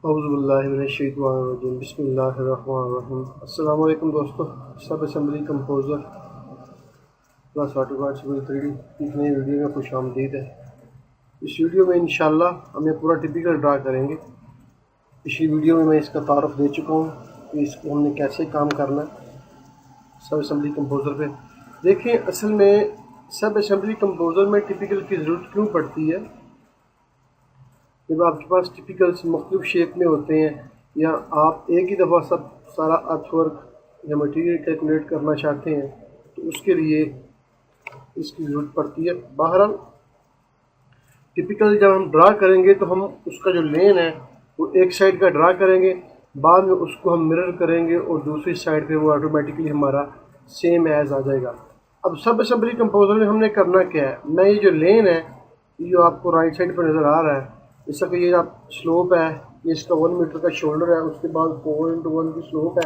औज़ुबिल्लाहिमिनश्शैतानिर्रजीम बिस्मिल्लाहिर्रहमानिर्रहीम। अस्सलाम वालेकुम दोस्तों, सब assembly composer plus AutoCAD civil 3D की नई वीडियो में खुश आमदीद है। इस वीडियो में इंशाल्लाह हम ये पूरा टिपिकल ड्रा करेंगे। पिछली वीडियो में मैं इसका तारुफ दे चुका हूँ कि इसको हमने कैसे काम करना है सब असेंबली कंपोज़र पे। देखें, असल में सब असेंबली कंपोज़र में टिपिकल की ज़रूरत क्यों पड़ती है। जब आपके पास टिपिकल्स मुख्तलिफ शेप में होते हैं या आप एक ही दफ़ा सब सारा अर्थवर्क या मटेरियल कैलकुलेट करना चाहते हैं तो उसके लिए इसकी ज़रूरत पड़ती है। बहरहाल टिपिकल जब हम ड्रा करेंगे तो हम उसका जो लेन है वो एक साइड का ड्रा करेंगे, बाद में उसको हम मिरर करेंगे और दूसरी साइड पे वो ऑटोमेटिकली हमारा सेम एज आ जाएगा। अब सब असेंबली कंपोज़र में हमने करना क्या है, मैं ये जो लेन है ये जो आपको राइट साइड पर नज़र आ रहा है, जैसा कि ये आप स्लोप है, ये इसका 1 मीटर का शोल्डर है, उसके बाद 4x1 की स्लोप है,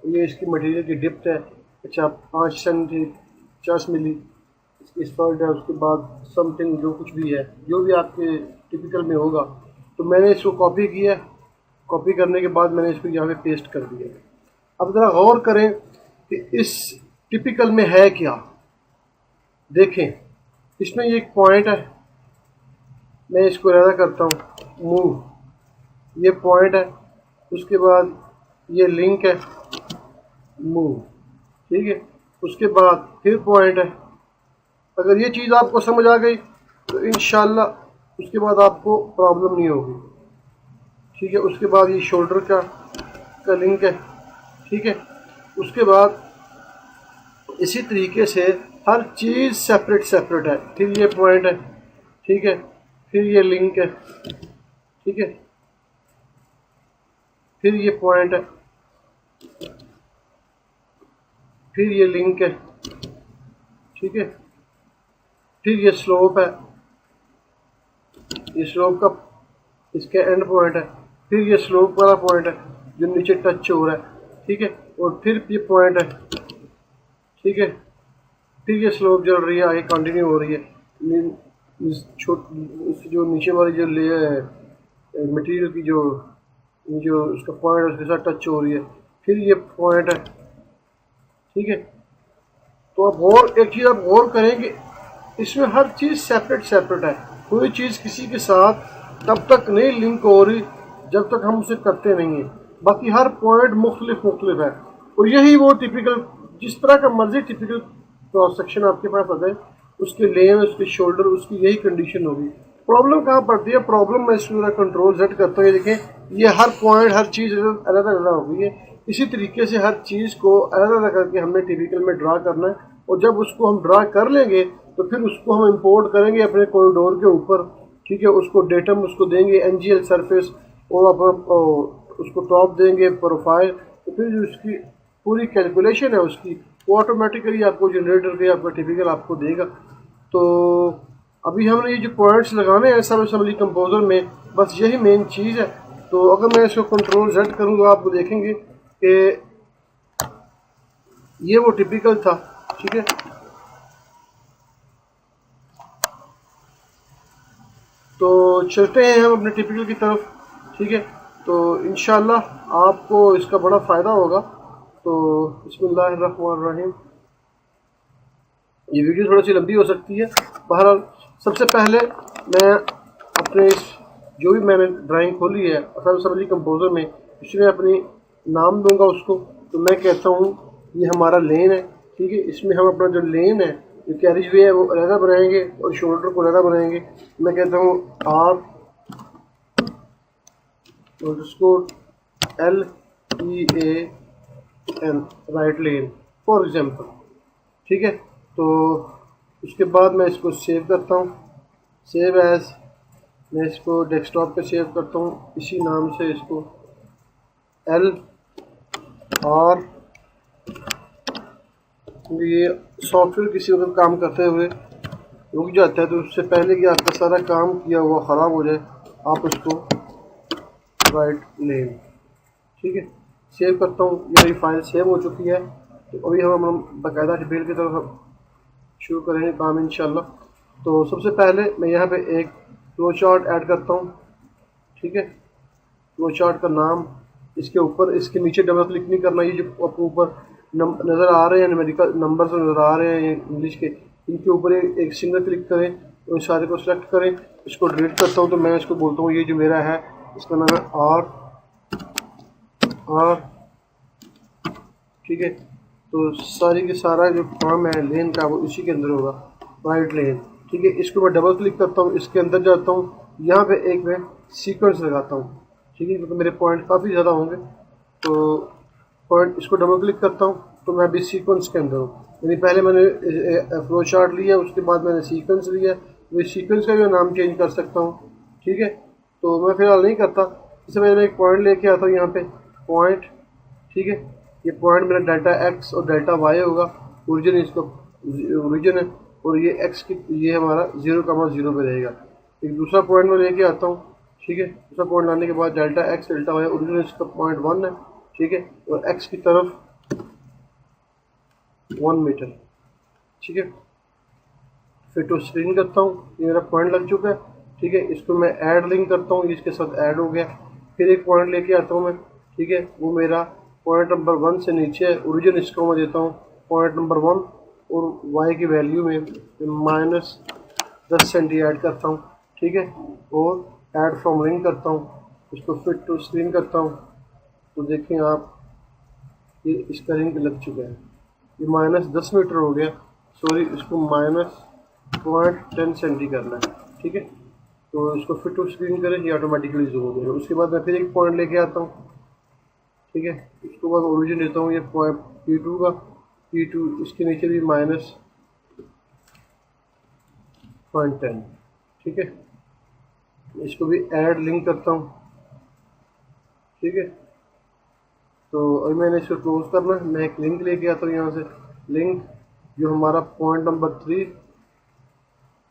ये इसकी मटेरियल की डिप्थ है, अच्छा 5 सेंटी 50 मिली इस फर्ड है, उसके बाद समथिंग जो कुछ भी है जो भी आपके टिपिकल में होगा। तो मैंने इसको कॉपी किया, कॉपी करने के बाद मैंने इसको यहाँ पे पेस्ट कर दिया। अब ज़रा गौर करें कि इस टिपिकल में है क्या। देखें, इसमें ये एक पॉइंट है, मैं इसको इरादा करता हूँ मूव, ये पॉइंट है, उसके बाद ये लिंक है मूव, ठीक है, उसके बाद फिर पॉइंट है। अगर ये चीज़ आपको समझ आ गई तो इंशाल्लाह उसके बाद आपको प्रॉब्लम नहीं होगी, ठीक है। उसके बाद ये शोल्डर का लिंक है, ठीक है। उसके बाद इसी तरीके से हर चीज़ सेपरेट सेपरेट है, फिर ये पॉइंट है, ठीक है, फिर ये लिंक है, ठीक है, फिर ये पॉइंट है, फिर ये लिंक है, ठीक है, फिर ये स्लोप है, ये स्लोप का इसके एंड पॉइंट है, फिर ये स्लोप वाला पॉइंट है जो नीचे टच हो रहा है, ठीक है, और फिर ये पॉइंट है, ठीक है, फिर ये स्लोप चल रही है, आगे कंटिन्यू हो रही है, जो नीचे वाली जो लेयर है मटेरियल की जो जो उसका पॉइंट है उसके साथ टच हो रही है, फिर ये पॉइंट है, ठीक है। तो अब और एक चीज़ आप गौर करें कि इसमें हर चीज़ सेपरेट सेपरेट है, कोई चीज़ किसी के साथ तब तक नहीं लिंक हो रही जब तक हम उसे करते नहीं हैं। बाकी हर पॉइंट मुख्तलिफ मुख्तलिफ है, और यही वो टिपिकल जिस तरह का मर्जी टिपिकल क्रॉस सेक्शन आपके पास आ जाए, उसके लेन उसके शोल्डर उसकी यही कंडीशन होगी। प्रॉब्लम कहाँ पड़ती है, प्रॉब्लम मैं इसमें कंट्रोल सेट करता हूँ, ये देखें ये हर पॉइंट हर चीज़ अलग अलग हो गई है। इसी तरीके से हर चीज़ को अलग अलग करके हमने टिपिकल में ड्रा करना है, और जब उसको हम ड्रा कर लेंगे तो फिर उसको हम इंपोर्ट करेंगे अपने कॉरिडोर के ऊपर, ठीक है। उसको डेटम उसको देंगे एनजीएल सरफेस, और अपना उसको टॉप देंगे प्रोफाइल, तो फिर जो उसकी पूरी कैलकुलेशन है उसकी वो ऑटोमेटिकली आपको जनरेटर के आपका टिपिकल आपको देगा। तो अभी हमने ये जो पॉइंट्स लगाने हैं सब असेंबली कंपोज़र में, बस यही मेन चीज़ है। तो अगर मैं इसको कंट्रोल जेड करूँ तो आपको देखेंगे कि ये वो टिपिकल था, ठीक है। तो चलते हैं हम अपने टिपिकल की तरफ, ठीक है। तो इंशाल्लाह आपको इसका बड़ा फ़ायदा होगा। तो बिस्मिल्लाहिर्रहमानिर्रहीम, ये वीडियो थोड़ी सी लंबी हो सकती है। बहरहाल सबसे पहले मैं अपने इस जो भी मैंने ड्राइंग खोली है सब असेंबली कंपोज़र में, इसमें अपनी नाम दूंगा उसको। तो मैं कहता हूँ ये हमारा लेन है, ठीक है। इसमें हम अपना जो लेन है जो कैरिज वे है वो अलहदा बनाएंगे और शोल्डर को अलहदा बनाएंगे। मैं कहता हूँ आर LEAN right lane for example, ठीक है। तो उसके बाद मैं इसको सेव करता हूँ, सेव एज, मैं इसको डेस्कटॉप पे सेव करता हूँ इसी नाम से, इसको LR। ये सॉफ्टवेयर किसी वक्त काम करते हुए रुक जाता है, तो उससे पहले कि आपका सारा काम किया हुआ ख़राब हो जाए आप उसको राइट लेन, ठीक है, सेव करता हूँ। ये मेरी फाइल सेव हो चुकी है। तो अभी हम बाकायदा टिपिकल की तरफ शुरू करेंगे काम इंशाल्लाह। तो सबसे पहले मैं यहाँ पे एक फ्लो चार्ट ऐड करता हूँ, ठीक है। फ्लो चार्ट का नाम, इसके ऊपर इसके नीचे डबल क्लिक नहीं करना। ये जो आपको ऊपर नज़र आ रहे हैं न्यूमेरिकल नंबर नज़र आ रहे हैं इंग्लिश के, इनके ऊपर एक सिंगल क्लिक करें और सारे को सेलेक्ट करें। इसको डिलीट करता हूँ तो मैं इसको बोलता हूँ ये जो मेरा है इसका नाम है आर, ठीक है। तो सारी के सारा जो काम है लेन का वो इसी के अंदर होगा, राइट लेन, ठीक है। इसको मैं डबल क्लिक करता हूँ, इसके अंदर जाता हूँ, यहाँ पे एक मैं सीक्वेंस लगाता हूँ, ठीक है, क्योंकि मेरे पॉइंट काफ़ी ज़्यादा होंगे। तो पॉइंट इसको डबल क्लिक करता हूँ तो मैं अभी सीक्वेंस के अंदर हूँ, यानी पहले मैंने फ्लो चार्ट लिया, उसके बाद मैंने सीक्वेंस लिया। तो सीक्वेंस का भी नाम चेंज कर सकता हूँ, ठीक है। तो मैं फिलहाल नहीं करता, इससे मैंने एक पॉइंट लेके आता हूँ यहाँ पे पॉइंट, ठीक है। ये पॉइंट मेरा डेल्टा एक्स और डेल्टा वाई होगा, ओरिजिन इसका ओरिजिन है, और ये एक्स की ये हमारा 0,0 पे रहेगा। एक दूसरा पॉइंट मैं लेके आता हूँ, ठीक है। दूसरा पॉइंट लाने के बाद delta x delta y, origin इसका 0.1 है, ठीक है, और एक्स की तरफ 1 मीटर, ठीक है। फिर टू स्क्रीन करता हूँ, ये मेरा पॉइंट लग चुका है, ठीक है। इसको मैं ऐड लिंक करता हूँ, इसके साथ ऐड हो गया। फिर एक पॉइंट लेके आता हूँ मैं, ठीक है, वो मेरा पॉइंट नंबर 1 से नीचे है, ओरिजिन इसको मैं देता हूँ पॉइंट नंबर 1, और वाई की वैल्यू में -10 सेंटी ऐड करता हूँ, ठीक है, और ऐड फ्रॉम लिंक करता हूँ। इसको फिट टू स्क्रीन करता हूँ तो देखें आप ये इसका लिंक लग चुका है, ये -10 मीटर हो गया, सॉरी इसको -0.10 सेंटी करना है, ठीक है। तो इसको फिट टू स्क्रीन करें, ये ऑटोमेटिकली जूम हो गया। उसके बाद मैं फिर एक पॉइंट लेके आता हूँ, ठीक है। उसके बाद ओरिजिन देता हूँ ये पॉइंट P2 का, P2 इसके नीचे भी -0.10, ठीक है। इसको भी ऐड लिंक करता हूँ, ठीक है। तो अभी मैंने इसको क्लोज करना है, मैं एक लिंक लेके आता हूँ यहाँ से, लिंक जो हमारा पॉइंट नंबर 3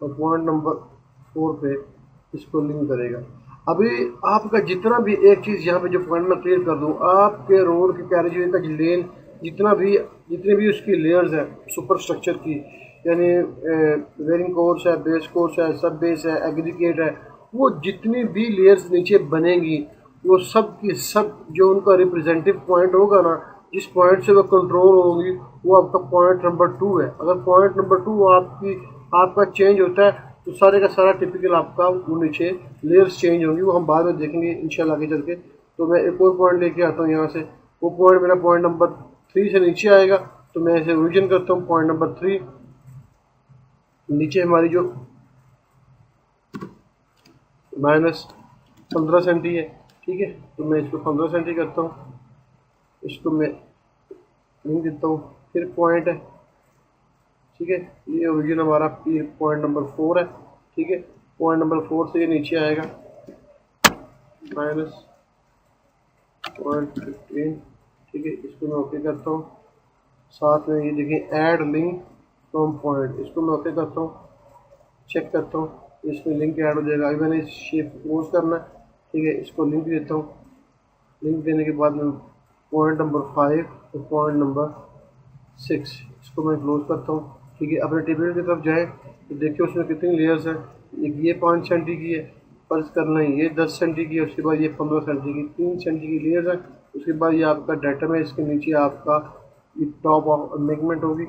और पॉइंट नंबर 4 पे इसको लिंक करेगा। अभी आपका जितना भी एक चीज़ यहाँ पे जो पॉइंट में क्लियर कर दूँ, आपके रोड के कैरेजवे का लेन जितने भी उसकी लेयर्स है सुपर स्ट्रक्चर की, यानी वेरिंग कोर्स है, बेस कोर्स है, सब बेस है, एग्रीगेट है, वो जितनी भी लेयर्स नीचे बनेंगी वो सब की सब जो उनका रिप्रेजेंटेटिव पॉइंट होगा ना, जिस पॉइंट से वो कंट्रोल होगी, वो आपका पॉइंट नंबर 2 है। अगर पॉइंट नंबर 2 आपका चेंज होता है तो सारे का सारा टिपिकल आपका वो नीचे लेयर्स चेंज होंगी, वो हम बाद में देखेंगे इंशाल्लाह आगे चल के। तो मैं एक और पॉइंट लेके आता हूँ यहाँ से, वो पॉइंट मेरा पॉइंट नंबर 3 से नीचे आएगा, तो मैं इसे ओरिजिन करता हूँ पॉइंट नंबर 3। नीचे हमारी जो -15 सेंटी है, ठीक है, तो मैं इसको 15 सेंटी करता हूँ, इसको मैं लिंक देता हूँ। फिर पॉइंट है, ठीक है, ये ओरिजिन हमारा पॉइंट नंबर 4 है, ठीक है। पॉइंट नंबर 4 से ये नीचे आएगा -0.15, ठीक है। इसको मैं ओके करता हूँ। साथ में ये देखें ऐड लिंक फ्रॉम पॉइंट, इसको मैं ओके करता हूँ, चेक करता हूँ, इसमें लिंक ऐड हो जाएगा। अभी मैंने इस शेप को क्लोज करना है, ठीक है, इसको लिंक देता हूँ। लिंक देने के बाद मैं पॉइंट नंबर 5 और पॉइंट नंबर 6 इसको मैं क्लोज करता हूँ, ठीक है। अपने टेबल की तरफ जाए तो देखिए उसमें कितनी लेयर्स हैं। एक ये 5 सेंटी की है, फर्ज करना है ये 10 सेंटी की है, उसके बाद ये 15 सेंटी की, 3 सेंटी की लेयर्स है। उसके बाद ये आपका डाटा में इसके नीचे आपका ये टॉप ऑफ मेगमेंट होगी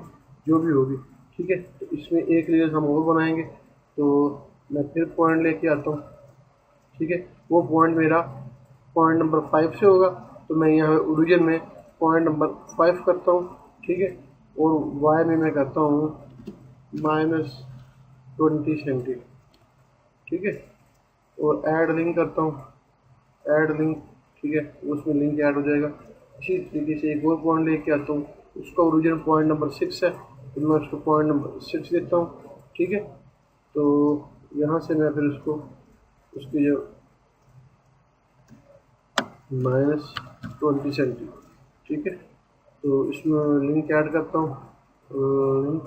जो भी होगी, ठीक है। तो इसमें एक लेयर हम और बनाएंगे, तो मैं फिर पॉइंट लेके आता हूँ, ठीक है। वो पॉइंट मेरा पॉइंट नंबर 5 से होगा, तो मैं यहाँ ओरिजिन में पॉइंट नंबर 5 करता हूँ, ठीक है, और वाई में मैं करता हूँ -20 सेंटी, ठीक है, और ऐड लिंक करता हूँ, ऐड लिंक, ठीक है, उसमें लिंक ऐड हो जाएगा। इसी तरीके से एक और पॉइंट लेके आता हूँ, उसका ओरिजिन पॉइंट नंबर 6 है, तो मैं उसको पॉइंट नंबर 6 देता हूँ, ठीक है। तो यहाँ से मैं फिर उसको उसकी जो -20 सेंटी, ठीक है, तो इसमें लिंक ऐड करता हूँ, लिंक,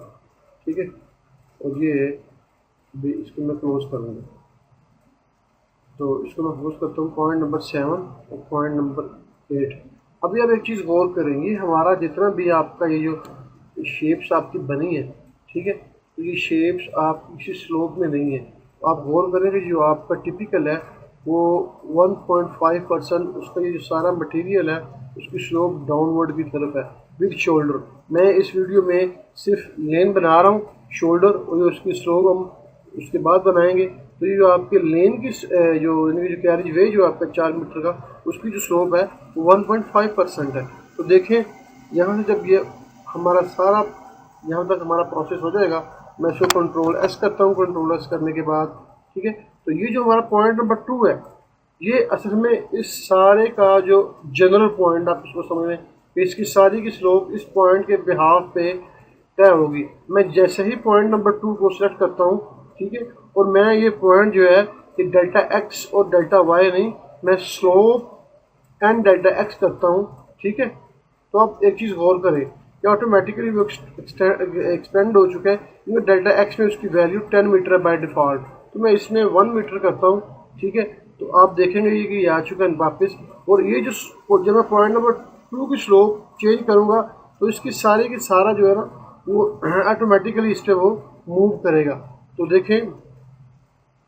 ठीक है, और ये भी इसको मैं क्लोज करूँगा। तो इसको मैं क्लोज करता हूँ पॉइंट नंबर 7 और पॉइंट नंबर 8। अभी आप एक चीज़ गौर करेंगे, हमारा जितना भी आपका ये जो शेप्स आपकी बनी है, ठीक है, तो ये शेप्स आप किसी स्लोप में नहीं है। तो आप गौर करें कि जो आपका टिपिकल है वो 1.5% उसका ये जो सारा मटेरियल है उसकी स्लोप डाउनवर्ड की तरफ है विद शोल्डर। मैं इस वीडियो में सिर्फ लेन बना रहा हूँ, शोल्डर और उसकी स्लोप हम उसके बाद बनाएंगे। तो ये जो आपके लेन की जो कैरिज वे जो आपका 4 मीटर का उसकी जो स्लोप है वो 1.5% है। तो देखें यहाँ से जब ये हमारा सारा यहाँ तक हमारा प्रोसेस हो जाएगा, मैं इसको कंट्रोल एस करता हूँ। कंट्रोल एस करने के बाद ठीक है, तो ये जो हमारा पॉइंट नंबर 2 है ये असल में इस सारे का जो जनरल पॉइंट आप इसको समझ लें कि इसकी सारी की स्लोप इस पॉइंट के बिहाफ पे तय होगी। मैं जैसे ही पॉइंट नंबर 2 को सिलेक्ट करता हूँ ठीक है, और मैं ये पॉइंट जो है कि डेल्टा एक्स और डेल्टा वाई नहीं, मैं स्लोप एंड डेल्टा एक्स करता हूँ ठीक है। तो आप एक चीज़ गौर करें कि ऑटोमेटिकली वो एक्सपेंड हो चुका है, क्योंकि डेल्टा एक्स में उसकी वैल्यू 10 मीटर है बाय डिफ़ॉल्ट। तो मैं इसमें 1 मीटर करता हूँ ठीक है। तो आप देखेंगे ये कि ये आ चुका है वापस। और ये जो जब मैं पॉइंट नंबर 2 की स्लोप चेंज करूँगा तो इसकी सारी की सारा जो है ना वो ऑटोमेटिकली इस पर वो मूव करेगा। तो देखें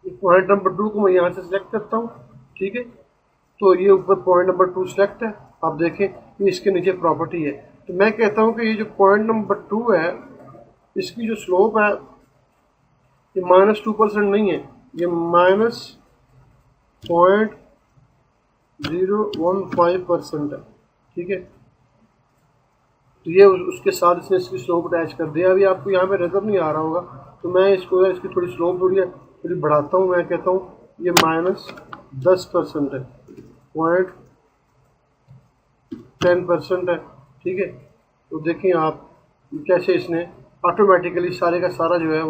पॉइंट नंबर 2 को मैं यहाँ से सिलेक्ट करता हूँ ठीक है। तो ये ऊपर पॉइंट नंबर 2 सिलेक्ट है, आप देखें ये इसके नीचे प्रॉपर्टी है। तो मैं कहता हूँ कि ये जो पॉइंट नंबर 2 है इसकी जो स्लोप है ये -2% नहीं है, ये -0.015% है ठीक है। तो ये उसके साथ इसने इसकी स्लोप अटैच कर दिया। अभी आपको यहाँ पे नजर नहीं आ रहा होगा, तो मैं इसको इसकी थोड़ी स्लोप थोड़ी बढ़ाता हूँ। मैं कहता हूँ ये -10% है, 0.10% है ठीक है। तो देखें आप कैसे इसने ऑटोमेटिकली सारे का सारा जो है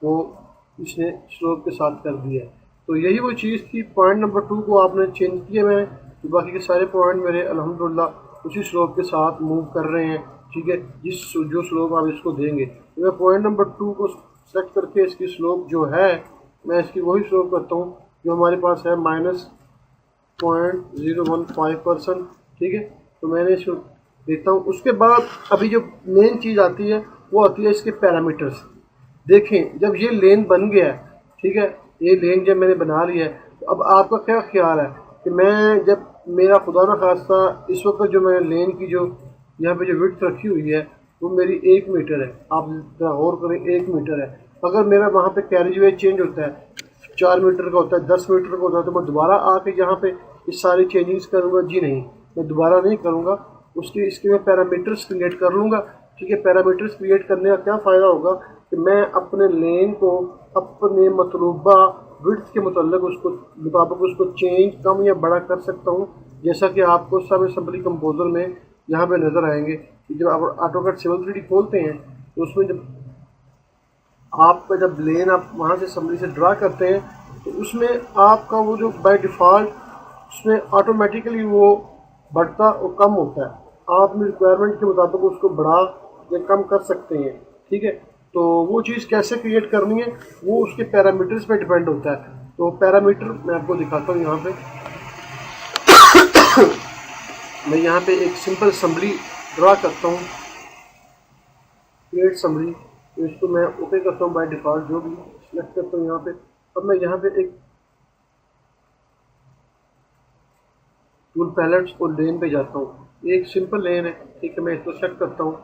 वो इसने स्लोप के साथ कर दिया है। तो यही वो चीज़ थी, पॉइंट नंबर 2 को आपने चेंज किया मैंने, तो बाकी के सारे पॉइंट मेरे अल्हम्दुलिल्लाह उसी स्लोप के साथ मूव कर रहे हैं ठीक है, जो स्लोप आप इसको देंगे। तो मैं पॉइंट नंबर 2 को सेलेक्ट करके इसकी स्लोप जो है मैं इसकी वही स्लोप करता हूँ जो हमारे पास है -0.015% ठीक है। तो मैंने इसको देता हूँ। उसके बाद अभी जो मेन चीज़ आती है वो आती है इसके पैरामीटर्स। देखें जब ये लेन बन गया है ठीक है, ये लेन जब मैंने बना लिया है, तो अब आपका क्या ख्याल है कि मैं जब मेरा खुदा न खास्ता इस वक्त जो मैं लेन की जो यहाँ पे जो विड्थ रखी हुई है वो मेरी 1 मीटर है, आप गौर करें 1 मीटर है। अगर मेरा वहाँ पे कैरिज वे चेंज होता है 4 मीटर का होता है, 10 मीटर का होता है, तो मैं दोबारा आके यहाँ पे इस सारी चेंजेस करूँगा? जी नहीं, मैं दोबारा नहीं करूँगा। इसके मैं पैरामीटर्स क्रिएट कर लूँगा ठीक है। पैरामीटर्स क्रिएट करने का क्या फ़ायदा होगा कि मैं अपने लेन को अपने मतलूबा विड्थ के मुताबिक उसको चेंज कम या बड़ा कर सकता हूँ, जैसा कि आपको सब असेंबली कंपोजर में यहाँ पे नज़र आएंगे कि जब आप ऑटोकैड सिविल 3D खोलते हैं तो उसमें जब आपका जब लेन आप वहाँ से असेंबली से ड्रा करते हैं तो उसमें आपका वो जो बाय डिफ़ॉल्ट उसमें ऑटोमेटिकली वो बढ़ता और कम होता है। आप अपनी रिक्वायरमेंट के मुताबिक उसको बढ़ा या कम कर सकते हैं ठीक है। तो वो चीज़ कैसे क्रिएट करनी है वो उसके पैरामीटर्स पे डिपेंड होता है। तो पैरामीटर मैं आपको दिखाता हूँ यहाँ पे। मैं यहाँ पे एक सिंपल असेंबली ड्रा करता हूँ, क्रिएट असेंबली। तो इसको मैं ओके करता हूँ बाय डिफ़ॉल्ट, जो भी सिलेक्ट करता हूँ यहाँ पे। अब मैं यहाँ पे एक टूल पैलेट्स और लेन पे जाता हूँ। ये एक सिंपल लेन है ठीक है। मैं इसको सेट करता हूँ।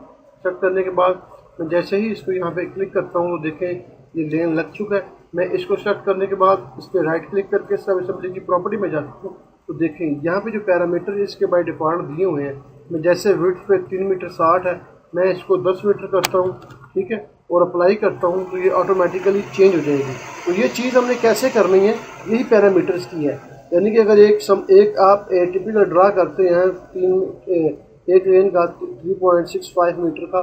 सेट करने के बाद मैं जैसे ही इसको यहाँ पे क्लिक करता हूँ वो देखें ये लेन लग चुका है। मैं इसको सेट करने के बाद इस पर राइट क्लिक करके सब असेंबली की प्रॉपर्टी में जाता हूँ। तो देखें यहाँ पे जो पैरामीटर इसके बाय डिफ़ॉल्ट दिए हुए हैं, मैं जैसे विड्थ पे 3 मीटर 60 है, मैं इसको 10 मीटर करता हूँ ठीक है, और अप्लाई करता हूँ तो ये ऑटोमेटिकली चेंज हो जाएगी। तो ये चीज़ हमने कैसे करनी है, यही पैरामीटर्स की है। यानी कि अगर एक आप टिपिकल ड्रा करते हैं एक लेन का 3.65 मीटर का,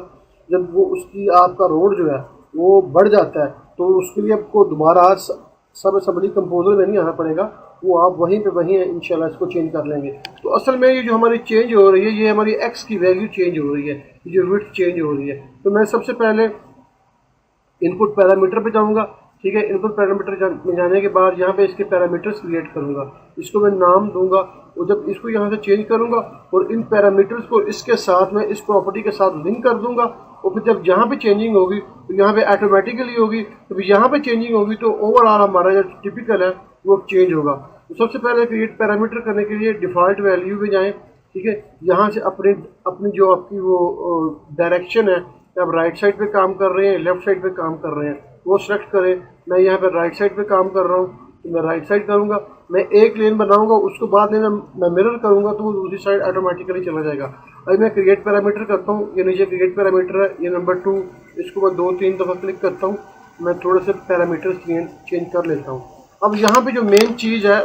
जब वो उसकी आपका रोड जो है वो बढ़ जाता है तो उसके लिए आपको दोबारा सब असेंबली कंपोजर में नहीं आना पड़ेगा, वो आप वहीं इंशाल्लाह इसको चेंज कर लेंगे। तो असल में ये जो हमारी चेंज हो रही है ये हमारी एक्स की वैल्यू चेंज हो रही है, ये जो विड्थ चेंज हो रही है। तो मैं सबसे पहले इनपुट पैरामीटर पे जाऊंगा ठीक है। इनपुट पैरामीटर में जाने के बाद यहाँ पे इसके पैरामीटर्स क्रिएट करूंगा, इसको मैं नाम दूंगा, और जब इसको यहाँ से चेंज करूंगा और इन पैरामीटर्स को इसके साथ में इस प्रॉपर्टी के साथ लिंक कर दूंगा, और फिर जब यहाँ पे चेंजिंग होगी तो यहाँ पे ऑटोमेटिकली होगी, तो फिर यहाँ पे चेंजिंग होगी तो ओवरऑल हमारा जो टिपिकल है वो चेंज होगा। तो सबसे पहले क्रिएट पैरामीटर करने के लिए डिफ़ॉल्ट वैल्यू पे जाएं, ठीक है। यहाँ से अपनी अपनी जो आपकी वो डायरेक्शन है, आप राइट साइड पे काम कर रहे हैं, लेफ्ट साइड पे काम कर रहे हैं, वो सेलेक्ट करें। मैं यहाँ पे राइट साइड पे काम कर रहा हूँ तो मैं राइट साइड करूँगा। मैं एक लेन बनाऊँगा, उसको बाद में मैं मिरर करूँगा तो वो दूसरी साइड ऑटोमेटिकली चला जाएगा। अभी मैं क्रिएट पैरामीटर करता हूँ, ये नीचे क्रिएट पैरामीटर है, ये नंबर 2, इसको मैं 2-3 दफ़ा क्लिक करता हूँ। मैं थोड़े से पैरामीटर चेंज कर लेता हूँ। अब यहाँ पे जो मेन चीज़ है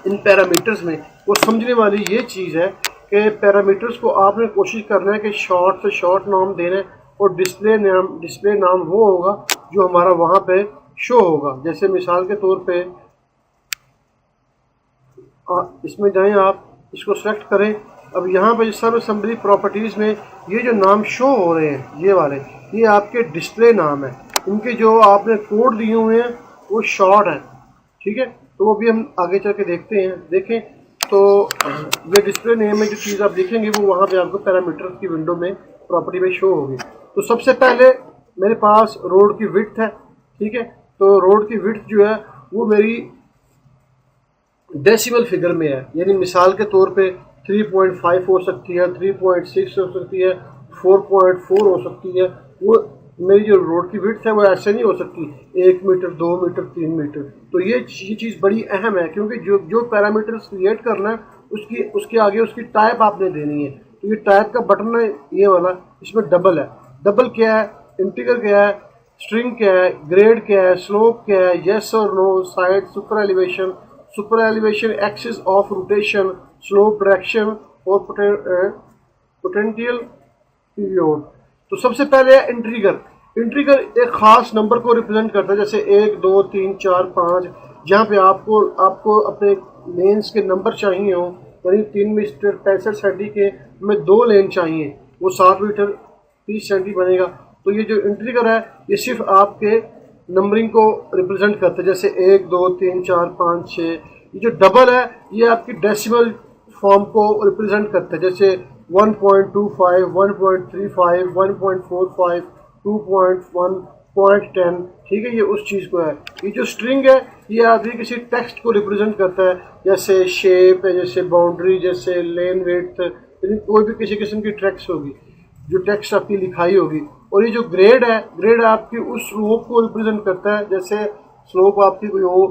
इन पैरामीटर्स में, वो समझने वाली ये चीज़ है कि पैरामीटर्स को आपने कोशिश करना है कि शॉर्ट से शॉर्ट नाम देना है, और डिस्प्ले नाम वो होगा जो हमारा वहाँ पे शो होगा। जैसे मिसाल के तौर पे इसमें जाएं, आप इसको सेलेक्ट करें। अब यहाँ पे सब असेंबली प्रॉपर्टीज़ में ये जो नाम शो हो रहे हैं, ये वाले, ये आपके डिस्प्ले नाम है। इनके जो आपने कोड दिए हुए हैं वो शॉर्ट है, ठीक है। तो वो भी हम आगे चल के देखते हैं। देखें तो ये डिस्प्ले नेम में जो चीज़ आप देखेंगे वो वहाँ पे आपको पैरामीटर की विंडो में प्रॉपर्टी में शो होगी। तो सबसे पहले मेरे पास रोड की विड्थ है, ठीक है। तो रोड की विड्थ जो है वो मेरी डेसिमल फिगर में है, यानी मिसाल के तौर पे 3.5 हो सकती है, 3.6 हो सकती है, 4.4 हो सकती है। वो मेरी जो रोड की विड्थ है वो ऐसे नहीं हो सकती 1 मीटर, 2 मीटर, 3 मीटर। तो ये चीज़ बड़ी अहम है, क्योंकि जो पैरामीटर्स क्रिएट करना है उसके आगे उसकी टाइप आपने देनी है। तो ये टाइप का बटन है ये वाला, इसमें डबल है। डबल क्या है, इंटीगर क्या है, स्ट्रिंग क्या है, ग्रेड क्या है, स्लोप क्या है, येस और no, side, super elevation, axis of rotation, slope, direction और पोटेंशियल पीरियड। तो सबसे पहले है इंट्रीगर एक खास नंबर को रिप्रेजेंट करता है, जैसे 1, 2, 3, 4, 5। जहाँ पे आपको अपने लेन्स के नंबर चाहिए हो, यानी 3 मीटर 65 सेंटी के में 2 लेन चाहिए, वो 7 मीटर 30 सेंटी बनेगा। तो ये जो इंट्रीगर है ये सिर्फ आपके नंबरिंग को रिप्रेजेंट करता है, जैसे 1, 2, 3, 4, 5, 6। ये जो डबल है ये आपकी डेसिमल फॉर्म को रिप्रेजेंट करता है, जैसे 1.25, 1.35, 1.45, 2.1, 0.10, ठीक है। ये उस चीज़ को है। ये जो स्ट्रिंग है ये आपकी किसी टेक्स्ट को रिप्रेजेंट करता है, जैसे शेप है, जैसे बाउंड्री, जैसे लेन विड्थ, यानी कोई भी किसी किस्म की टेक्स्ट होगी, जो टेक्स्ट आपकी लिखाई होगी। और ये जो ग्रेड है, ग्रेड आपकी उस स्लोप को रिप्रेजेंट करता है, जैसे स्लोप आपकी कोई हो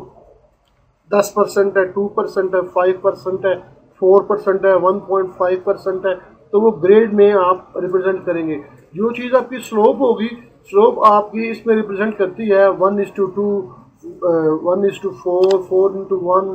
10% है, 2% है, 5% है, 4% है, 1.5% है, तो वो ग्रेड में आप रिप्रेजेंट करेंगे। जो चीज़ आपकी स्लोप होगी, स्लोप आपकी इसमें रिप्रेजेंट करती है 1:2, 1:4, 4:1,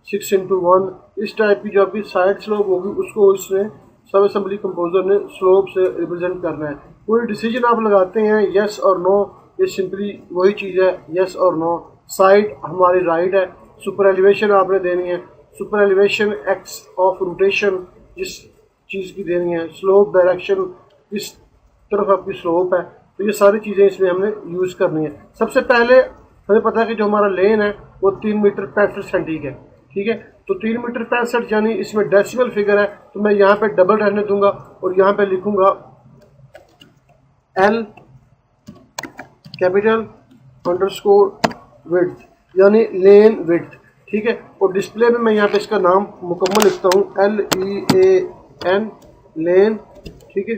6:1। इस टाइप की जो आपकी साइड स्लोप होगी उसको इसमें सब असेंबली कंपोजर ने स्लोप से रिप्रेजेंट करना है। कोई डिसीजन आप लगाते हैं यस और नो, ये सिंपली वही चीज़ है, यस और नो। साइड हमारी राइट है। सुपर एलिवेशन आपने देनी है, super elevation x of rotation जिस चीज़ की देनी है, स्लोप डायरेक्शन किस तरफ आपकी स्लोप है। तो ये सारी चीज़ें इसमें हमने यूज़ करनी है। सबसे पहले हमें पता है कि जो हमारा लेन है वो 3 मीटर 65 सेंटी है, ठीक है। तो 3 मीटर 65 यानी इसमें डेसिमल फिगर है, तो मैं यहाँ पे डबल रहने दूंगा और यहाँ पे लिखूंगा L कैपिटल _ विड्थ, यानी लेन विड्थ, ठीक है। और डिस्प्ले में मैं यहाँ पे इसका नाम मुकम्मल लिखता हूँ LEAN लेन, ठीक है,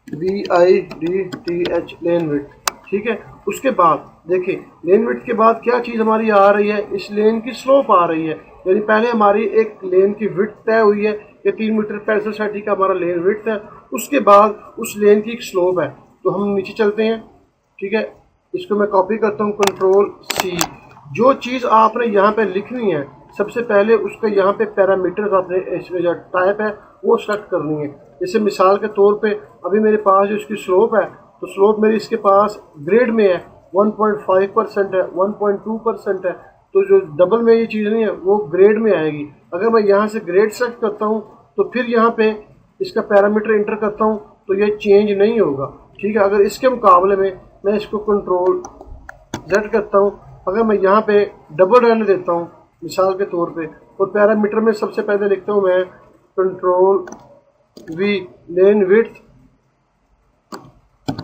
WIDTH लेन विड्थ, ठीक है। उसके बाद देखिए लेन विड्थ के बाद क्या चीज़ हमारी आ रही है, इस लेन की स्लोप आ रही है। यानी पहले हमारी एक लेन की विड्थ तय हुई है कि 3 मीटर 65 सेंटी का हमारा लेन विड्थ है, उसके बाद उस लेन की एक स्लोप है। तो हम नीचे चलते हैं, ठीक है। इसको मैं कॉपी करता हूँ, Ctrl+C। जो चीज़ आपने यहाँ पे लिखनी है सबसे पहले उसका यहाँ पे पैरामीटर्स आपने इसमें जो टाइप है वो सेलेक्ट करनी है। जैसे मिसाल के तौर पे अभी मेरे पास जो इसकी स्लोप है, तो स्लोप मेरी इसके पास ग्रेड में है 1.5% है, 1.2% है। तो जो डबल में ये चीज़ नहीं है वो ग्रेड में आएगी। अगर मैं यहाँ से ग्रेड सेलेक्ट करता हूँ तो फिर यहाँ पे इसका पैरामीटर इंटर करता हूँ तो ये चेंज नहीं होगा, ठीक है। अगर इसके मुकाबले में मैं इसको Ctrl+Z करता हूँ, अगर मैं यहाँ पे डबल रहने देता हूँ मिसाल के तौर पे, और पैरामीटर में सबसे पहले लिखता हूँ मैं Ctrl+V लेन विड्थ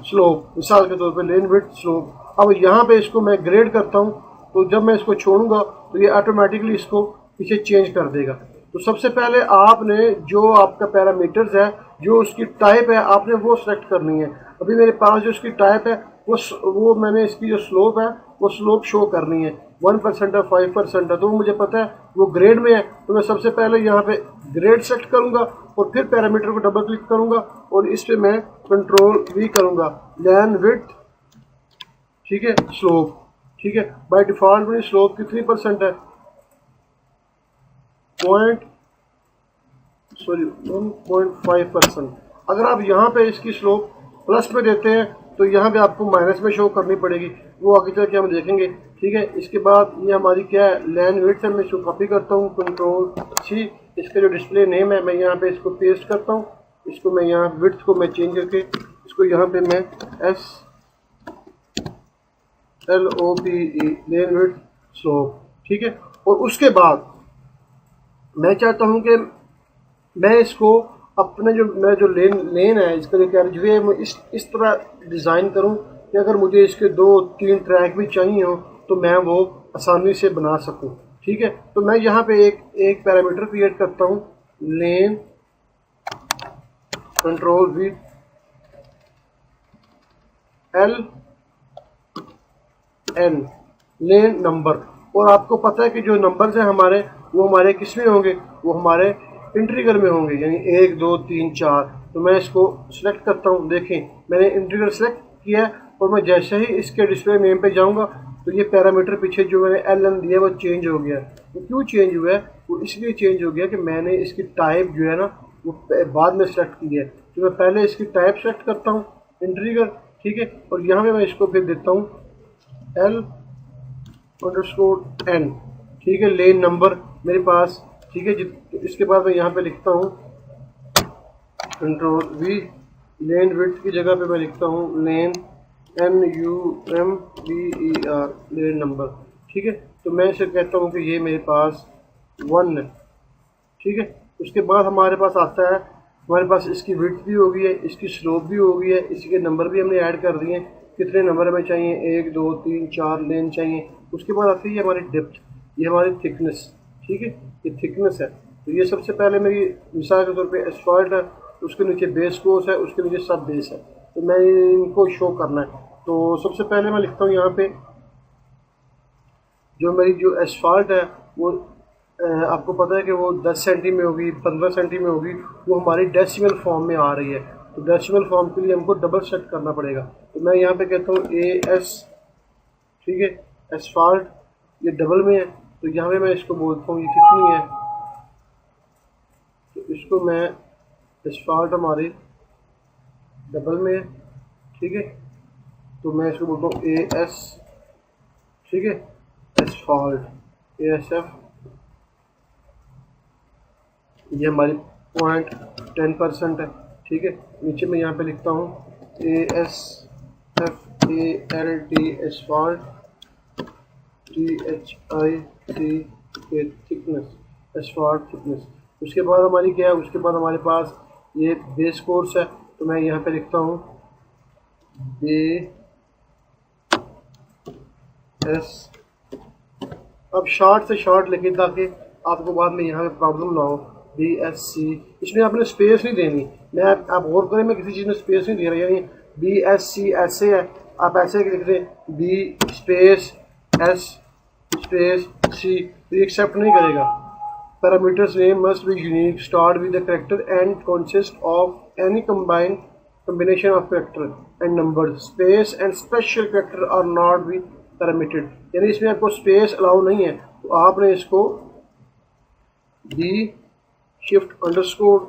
स्लोप, मिसाल के तौर पे लेन विड्थ स्लोप। अब यहाँ पे इसको मैं ग्रेड करता हूँ तो जब मैं इसको छोड़ूंगा तो ये ऑटोमेटिकली इसको पीछे चेंज कर देगा। तो सबसे पहले आपने जो आपका पैरामीटर्स है, जो उसकी टाइप है, आपने वो सेलेक्ट करनी है। अभी मेरे पास जो उसकी टाइप है वो मैंने इसकी जो स्लोप है वो स्लोप शो करनी है, 1% है, 5% है, तो वो मुझे पता है वो ग्रेड में है। तो मैं सबसे पहले यहाँ पे ग्रेड सेलेक्ट करूँगा और फिर पैरामीटर को डबल क्लिक करूँगा और इस पर मैं कंट्रोल V करूँगा, लेन विड्थ, ठीक है, स्लोप, ठीक है। बाय डिफॉल्ट मेरी स्लोप कितनी परसेंट है, 1.5%। अगर आप यहाँ पे इसकी स्लोप प्लस में देते हैं तो यहाँ पे आपको माइनस में शो करनी पड़ेगी, वो आगे चल के हम देखेंगे, ठीक है। इसके बाद ये हमारी क्या है, लेन विड्थ है। मैं इसको कॉपी करता हूँ, कंट्रोल C, इसका जो डिस्प्ले नेम है मैं यहाँ पे इसको पेस्ट करता हूँ। इसको मैं यहाँ विड्थ को मैं चेंज करके इसको यहाँ पे मैं SLOPE, लेन विड्थ स्लोप, ठीक है। और उसके बाद मैं चाहता हूँ कि मैं इसको अपने जो लेन है, इसका जो कैरेज वे है, मैं इस तरह डिज़ाइन करूँ कि अगर मुझे इसके 2-3 ट्रैक भी चाहिए हो तो मैं वो आसानी से बना सकूँ, ठीक है। तो मैं यहाँ पे एक पैरामीटर क्रिएट करता हूँ, lane, control V, LN, lane number. और आपको पता है कि जो नंबर्स हैं हमारे, वो हमारे किस में होंगे, वो हमारे इंटीग्रल में होंगे, यानी 1 2 3 4। तो मैं इसको सिलेक्ट करता हूँ, देखें मैंने इंटीग्रल सेलेक्ट किया है और मैं जैसे ही इसके डिस्प्ले नेम पे जाऊँगा तो ये पैरामीटर पीछे जो मैंने LN दिया वो चेंज हो गया। वो क्यों चेंज हुआ है, वो इसलिए चेंज हो गया कि मैंने इसकी टाइप जो है ना वो बाद में सेलेक्ट की है। तो मैं पहले इसकी टाइप सेलेक्ट करता हूँ, इंटीग्रल, ठीक है। और यहाँ पे मैं इसको फिर देता हूँ L_N, ठीक है, लेन नंबर मेरे पास, ठीक है। तो इसके बाद मैं यहाँ पे लिखता हूँ कंट्रोल V, लेन विड्थ की जगह पे मैं लिखता हूँ लेन NUMBER, लेन नंबर, ठीक है। तो मैं इसे कहता हूँ कि ये मेरे पास 1 है, ठीक है। उसके बाद हमारे पास आता है, हमारे पास इसकी विड्थ भी हो गई है, इसकी स्लोप भी हो गई है, इसके नंबर भी हमने ऐड कर दिए हैं, कितने नंबर हमें चाहिए, 1 2 3 4 लेन चाहिए। उसके बाद आती है हमारी डेप्थ, ये हमारी थिकनेस, ठीक है, ये थिकनेस है। तो ये सबसे पहले मेरी मिसाल के तौर पे एस्फाल्ट है, उसके नीचे बेस कोर्स है, उसके नीचे सब बेस है, तो मैं इनको शो करना है। तो सबसे पहले मैं लिखता हूँ यहाँ पे जो मेरी जो एस्फाल्ट है वो आपको पता है कि वो 10 सेंटी में होगी, 15 सेंटी में होगी, वो हमारी डेसिमल फॉर्म में आ रही है। तो डेसिमल फॉर्म के लिए हमको डबल सेट करना पड़ेगा। तो मैं यहाँ पे कहता हूँ AS, ठीक है, एस्फाल्ट, ये डबल में है, तो यहाँ पे मैं इसको बोलता हूँ ये कितनी है, तो इसको मैं एस्फाल्ट हमारी डबल में है, ठीक है। तो मैं इसको बोलता हूँ AS, ठीक है, एस्फाल्ट, ASF, ये हमारी 0.10% है, ठीक है। नीचे मैं यहाँ पे लिखता हूँ ASFALT, asphalt, THIC, thickness, asphalt thickness. उसके बाद हमारी क्या है, उसके बाद हमारे पास ये बेस कोर्स है, तो मैं यहाँ पे लिखता हूँ BS, अब शॉर्ट से शॉर्ट लिखिए ताकि आपको बाद में यहाँ पे प्रॉब्लम ना हो, BSC। इसमें आपने स्पेस नहीं देनी, आप गौर करें, मैं किसी चीज़ में स्पेस नहीं दे रहा, यानी BSC ऐसे है, आप ऐसे लिख दें B space S space C, तो एक्सेप्ट नहीं करेगा। Parameters name must be unique, start with the character and consist of any combination of character and numbers. Space and special character are not be permitted, यानी इसमें आपको space allow नहीं है। तो आपने इसको B shift underscore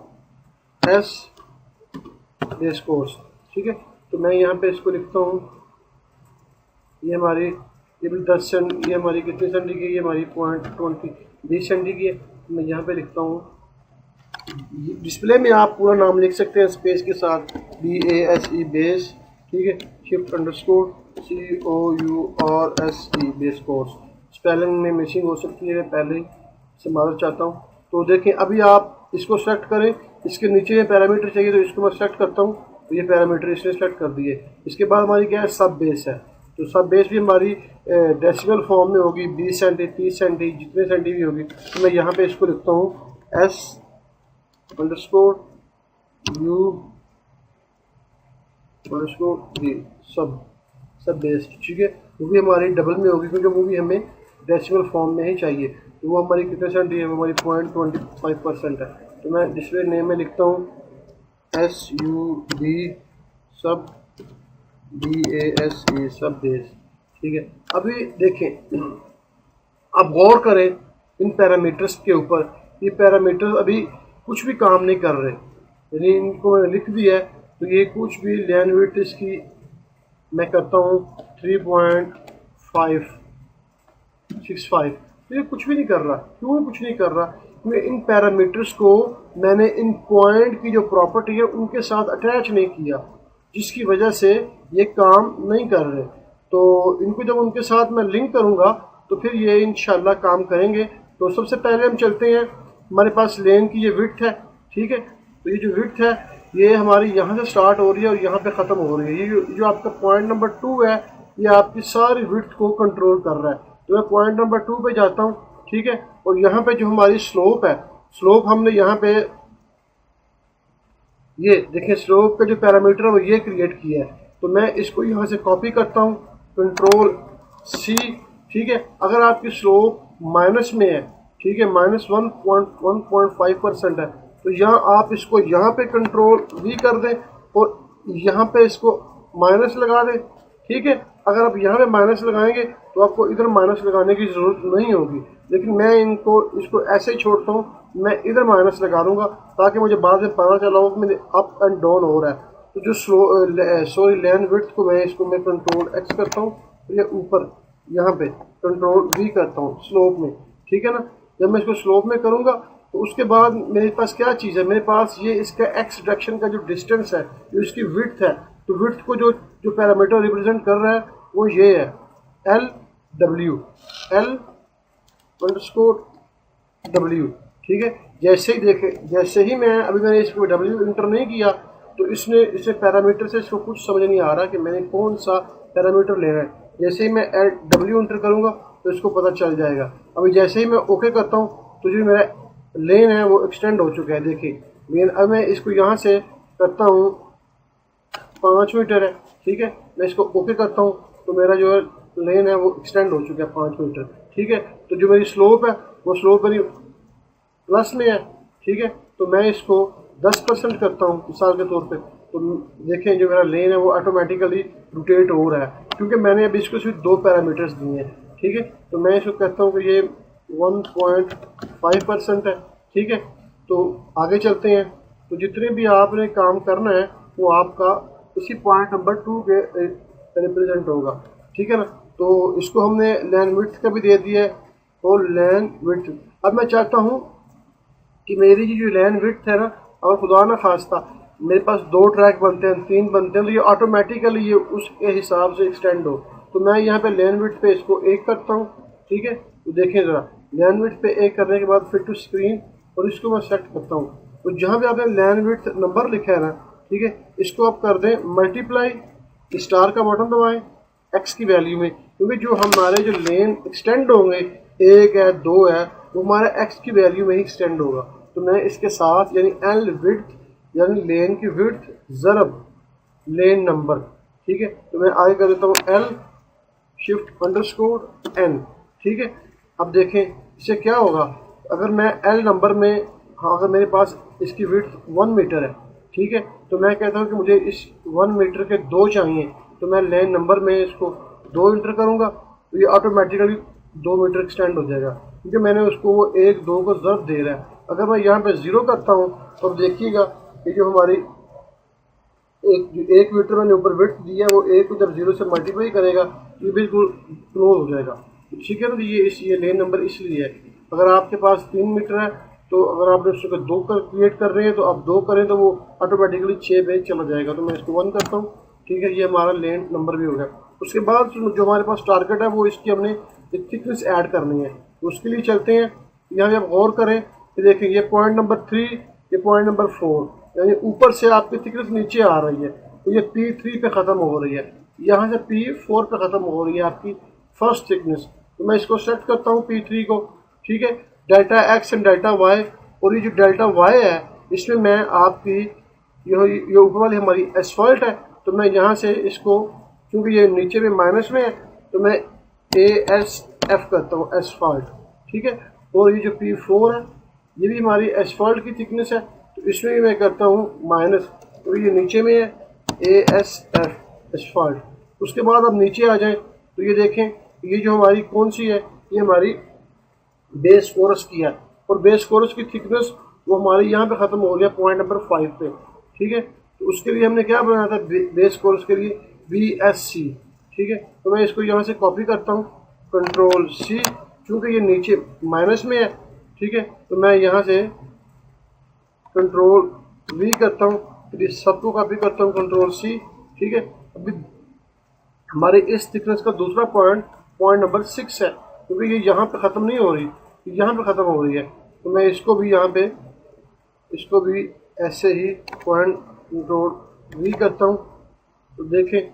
S base course, ठीक है। तो मैं यहाँ पे इसको लिखता हूँ, ये हमारी ये भी 10 सेंट, ये हमारी कितनी सेंटी की, ये हमारी 20 सेंटी की है। मैं यहाँ पे लिखता हूँ, डिस्प्ले में आप पूरा नाम लिख सकते हैं स्पेस के साथ, BASE बेस, ठीक है, shift underscore COURSE base course. Spelling में मिसिंग हो सकती है, पहले ही से मालूम चाहता हूँ। तो देखें, अभी आप इसको सेलेक्ट करें, इसके नीचे पैरामीटर चाहिए तो इसको मैं सेलेक्ट करता हूँ, तो ये पैरामीटर इसने सेलेक्ट कर दिए। इसके बाद हमारी क्या है, सब बेस है, तो सब बेस भी हमारी डेसिमल फॉर्म में होगी, 20 सेंटी, 30 सेंटी, जितने सेंटी भी होगी। तो मैं यहाँ पे इसको लिखता हूँ S_U_V सब बेस, ठीक है। वो भी हमारी डबल में होगी क्योंकि वो भी हमें डेसिमल फॉर्म में ही चाहिए। तो वो हमारी कितने सेंटी है, वो हमारी 0.25% है। तो मैं डिस्प्ले नेम में लिखता हूँ SUV सब BASE सब बेस, ठीक है। अभी देखें, आप गौर करें इन पैरामीटर्स के ऊपर। ये पैरामीटर्स अभी कुछ भी काम नहीं कर रहे, यानी इनको मैंने लिख दिया है तो ये कुछ भी लैन विड्थ इसकी मैं करता हूँ 3.565, तो ये कुछ भी नहीं कर रहा। क्यों कुछ नहीं कर रहा? क्योंकि इन पैरामीटर्स को मैंने इन पॉइंट की जो प्रॉपर्टी है उनके साथ अटैच नहीं किया, जिसकी वजह से ये काम नहीं कर रहे। तो इनको जब उनके साथ मैं लिंक करूँगा तो फिर ये इंशाल्लाह काम करेंगे। तो सबसे पहले हम चलते हैं, हमारे पास लेन की ये विड्थ है, ठीक है। तो ये जो विड्थ है ये हमारी यहाँ से स्टार्ट हो रही है और यहाँ पे ख़त्म हो रही है। ये जो आपका पॉइंट नंबर 2 है ये आपकी सारी विड्थ को कंट्रोल कर रहा है। तो मैं पॉइंट नंबर 2 पे जाता हूँ, ठीक है। और यहाँ पे जो हमारी स्लोप है, स्लोप हमने यहाँ पे ये देखिए स्लोप का जो पैरामीटर है वो ये क्रिएट किया है। तो मैं इसको यहाँ से कॉपी करता हूँ, Ctrl+C, ठीक है। अगर आपकी स्लोप माइनस में है, ठीक है, -1.5% है, तो यहाँ आप इसको यहाँ पे Ctrl+V कर दें और यहाँ पे इसको माइनस लगा दें, ठीक है। अगर आप यहाँ पे माइनस लगाएंगे तो आपको इधर माइनस लगाने की ज़रूरत नहीं होगी, लेकिन मैं इसको ऐसे ही छोड़ता हूँ, मैं इधर माइनस लगा दूंगा ताकि मुझे बाद में पता चला हो कि मेरे अप एंड डाउन हो रहा है। तो जो लैन विड्थ को मैं Ctrl+X करता हूँ, तो ये ऊपर यहाँ पे Ctrl+V करता हूँ स्लोप में, ठीक है ना। जब मैं इसको स्लोप में करूँगा तो उसके बाद मेरे पास क्या चीज़ है, मेरे पास ये इसका एक्स डायरेक्शन का जो डिस्टेंस है, जो इसकी विड्थ है, तो विड्थ को जो पैरामीटर रिप्रेजेंट कर रहा है वो ये है LW, L_W, ठीक है। जैसे ही मैंने इसको W इंटर नहीं किया तो इससे पैरामीटर से इसको कुछ समझ नहीं आ रहा कि मैंने कौन सा पैरामीटर लेना है। जैसे ही मैं W इंटर करूँगा तो इसको पता चल जाएगा। अभी जैसे ही मैं ओके करता हूँ तो जो मेरा लेन है वो एक्सटेंड हो चुका है, देखिए। लेकिन अब मैं इसको यहाँ से करता हूँ 5 मीटर है, ठीक है। मैं इसको ओके करता हूँ तो मेरा जो है लेन है वो एक्सटेंड हो चुका है 5 मीटर, ठीक है। तो जो मेरी स्लोप है वो स्लोप मेरी प्लस में है, ठीक है। तो मैं इसको 10% करता हूँ मिसाल के तौर पे, तो देखें जो मेरा लेन है वो ऑटोमेटिकली रोटेट हो रहा है, क्योंकि मैंने अभी इसको सिर्फ 2 पैरामीटर्स दिए हैं, ठीक है। तो मैं इसको कहता हूँ कि ये 1.5% है, ठीक है। तो आगे चलते हैं। तो जितने भी आपने काम करना है वो आपका इसी पॉइंट नंबर 2 के रिप्रेजेंट होगा, ठीक है ना। तो इसको हमने लैन विड्थ का भी दे दिया है और लैन विड्थ। अब मैं चाहता हूँ कि मेरी जो लैन विड्थ है ना, और खुदा ना खास्ता मेरे पास 2 ट्रैक बनते हैं, 3 बनते हैं, तो ये ऑटोमेटिकली ये उसके हिसाब से एक्सटेंड हो। तो मैं यहाँ पे लैन विड्थ पे इसको 1 करता हूँ, ठीक है। तो देखें ज़रा, लैन विड्थ पे 1 करने के बाद फिट टू स्क्रीन और इसको मैं सेलेक्ट करता हूँ। तो जहाँ पे आपने लैन विड्थ नंबर लिखा है ना, ठीक है, इसको आप कर दें मल्टीप्लाई, स्टार का बटन दबाएं x की वैल्यू में, क्योंकि जो हमारे जो लेन एक्सटेंड होंगे 1 है 2 है वो हमारा x की वैल्यू में ही एक्सटेंड होगा। तो मैं इसके साथ यानी L विड्थ यानी लेन की विड्थ ज़रब लेन नंबर, ठीक है। तो मैं आगे कर देता हूँ L_N, ठीक है। अब देखें इससे क्या होगा, अगर मैं L नंबर में, हाँ, अगर मेरे पास इसकी विड्थ 1 मीटर है, ठीक है, तो मैं कहता हूँ कि मुझे इस 1 मीटर के 2 चाहिए, तो मैं लेन नंबर में इसको 2 इंटर करूँगा तो ये ऑटोमेटिकली 2 मीटर एक्सटेंड हो जाएगा, क्योंकि मैंने उसको वो 1 2 को ज़रब दे रहा है। अगर मैं यहाँ पे 0 करता हूँ तो अब देखिएगा कि जो हमारी 1 मीटर मैंने ऊपर विड्थ दिया है वो 1 को जब 0 से मल्टीप्लाई करेगा ये बिल्कुल क्लोज हो जाएगा, ठीक है ना। ये लेन नंबर इसलिए है। अगर आपके पास 3 मीटर है तो अगर आपने उसको 2 क्रिएट कर रहे हैं तो आप 2 करें तो वो ऑटोमेटिकली 6 पे चला जाएगा। तो मैं इसको 1 करता हूँ, ठीक है। ये हमारा लेन नंबर भी हो गया। उसके बाद जो हमारे पास टारगेट है वो इसकी हमने थिकनेस ऐड करनी है, तो उसके लिए चलते हैं। यहाँ जब गौर करें तो देखें ये पॉइंट नंबर 3, ये पॉइंट नंबर 4, यानी ऊपर से आपकी थिकनेस नीचे आ रही है, तो ये P3 पे ख़त्म हो रही है। यहाँ से P4 पे ख़त्म हो रही है आपकी फर्स्ट थिकनेस। तो मैं इसको सेट करता हूँ P3 को, ठीक है, delta x and delta y. और ये जो डेल्टा वाई है इसमें मैं आपकी ये ऊपर वाली हमारी एसफॉल्ट है, तो मैं यहाँ से इसको, क्योंकि ये नीचे में माइनस में है, तो मैं ASF करता हूँ, एसफॉल्ट, ठीक है। और ये जो P4 है ये भी हमारी एसफॉल्ट की थिकनेस है, तो इसमें भी मैं करता हूँ माइनस, तो ये नीचे में है ASF, एसफॉल्ट। उसके बाद अब नीचे आ जाएं तो ये देखें ये जो हमारी कौन सी है, ये हमारी बेस कोरस की है, और बेस कोरस की थिकनेस वो हमारी यहाँ पे ख़त्म हो गया पॉइंट नंबर 5 पे, ठीक है। तो उसके लिए हमने क्या बनाया था, बेस कोरस के लिए BSC, ठीक है। तो मैं इसको यहाँ से कॉपी करता हूँ, कंट्रोल C, चूँकि ये नीचे माइनस में है, ठीक है, तो मैं यहाँ से कंट्रोल V करता हूँ, फिर इस सबको कॉपी करता हूँ, कंट्रोल C, ठीक है। अभी हमारे इस थिकनेस का दूसरा पॉइंट नंबर 6 है, क्योंकि ये यहाँ पे ख़त्म नहीं हो रही, यहाँ पे ख़त्म हो रही है। तो मैं इसको भी यहाँ पे, इसको भी ऐसे ही पॉइंट कंट्रोल V करता हूँ। तो देखें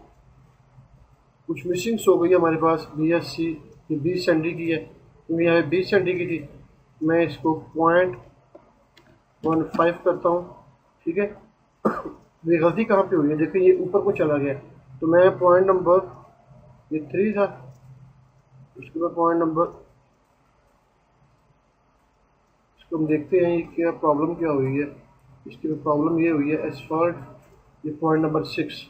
कुछ मिसिंग्स हो गई है हमारे पास, BSC ये 20 सेंटी की है, क्योंकि यहाँ पे 20 सेंटी की थी। मैं इसको 0.15 करता हूँ, ठीक है। ये गलती कहाँ पे हुई है, देखिए ये ऊपर को चला गया, तो मैं पॉइंट नंबर ये 3 था, इसके बाद पॉइंट नंबर, इसको हम देखते हैं क्या प्रॉब्लम क्या हुई है। इसकी प्रॉब्लम ये हुई है एसफॉल्ट, ये पॉइंट नंबर 6।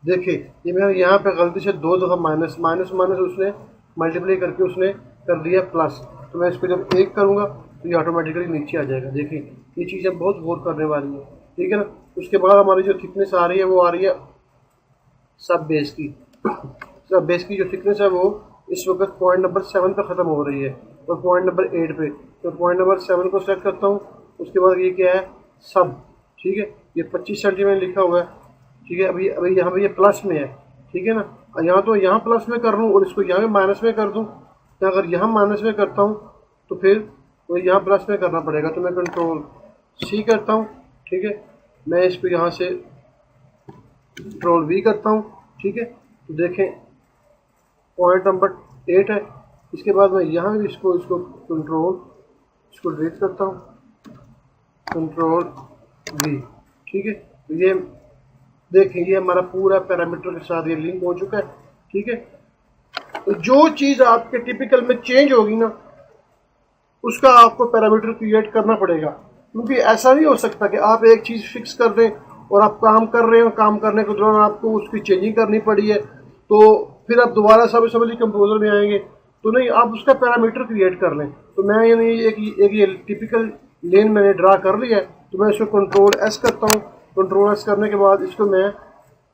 देखिए ये मेरा यहाँ पे गलती से 2 दफ़ा माइनस उसने मल्टीप्लाई करके उसने कर दिया प्लस, तो मैं इसको जब 1 करूँगा तो ये ऑटोमेटिकली नीचे आ जाएगा। देखिए ये चीज़ें बहुत गौर करने वाली है, ठीक है ना। उसके बाद हमारी जो थिकनेस आ रही है वो आ रही है सब बेस की। सब बेस की जो थिकनेस है वो इस वक्त पॉइंट नंबर 7 पे ख़त्म हो रही है, और पॉइंट नंबर 8 पे। तो पॉइंट नंबर 7 को सेलेक्ट करता हूँ, उसके बाद ये क्या है, सब, ठीक है। ये 25 सेंटीमीटर लिखा हुआ है, ठीक है। अभी यहाँ पे ये प्लस में है, ठीक है ना। यहाँ तो यहाँ प्लस में कर लूँ और इसको यहाँ पे माइनस में कर दूँ, या अगर यहाँ माइनस में करता हूँ तो फिर तो यहाँ प्लस में करना पड़ेगा। तो मैं कंट्रोल C करता हूँ, ठीक है। मैं इसको यहाँ से कंट्रोल V करता हूँ, ठीक है। तो देखें पॉइंट नंबर 8 है, इसके बाद मैं यहाँ भी इसको डिलीट करता हूँ, कंट्रोल V, ठीक है। तो ये देखें ये हमारा पूरा पैरामीटर के साथ ये लिंक हो चुका है, ठीक है। तो जो चीज़ आपके टिपिकल में चेंज होगी ना, उसका आपको पैरामीटर क्रिएट करना पड़ेगा, क्योंकि ऐसा नहीं हो सकता कि आप एक चीज़ फिक्स कर दें और आप काम कर रहे हो, काम करने के दौरान आपको उसकी चेंजिंग करनी पड़ी है, तो फिर आप दोबारा सब असेंबली कंपोजर में आएंगे, तो नहीं, आप उसका पैरामीटर क्रिएट कर लें। तो मैं यानी एक ये टिपिकल लेन मैंने ड्रा कर लिया है, तो मैं इसको कंट्रोल S करता हूँ। कंट्रोल S करने के बाद इसको मैं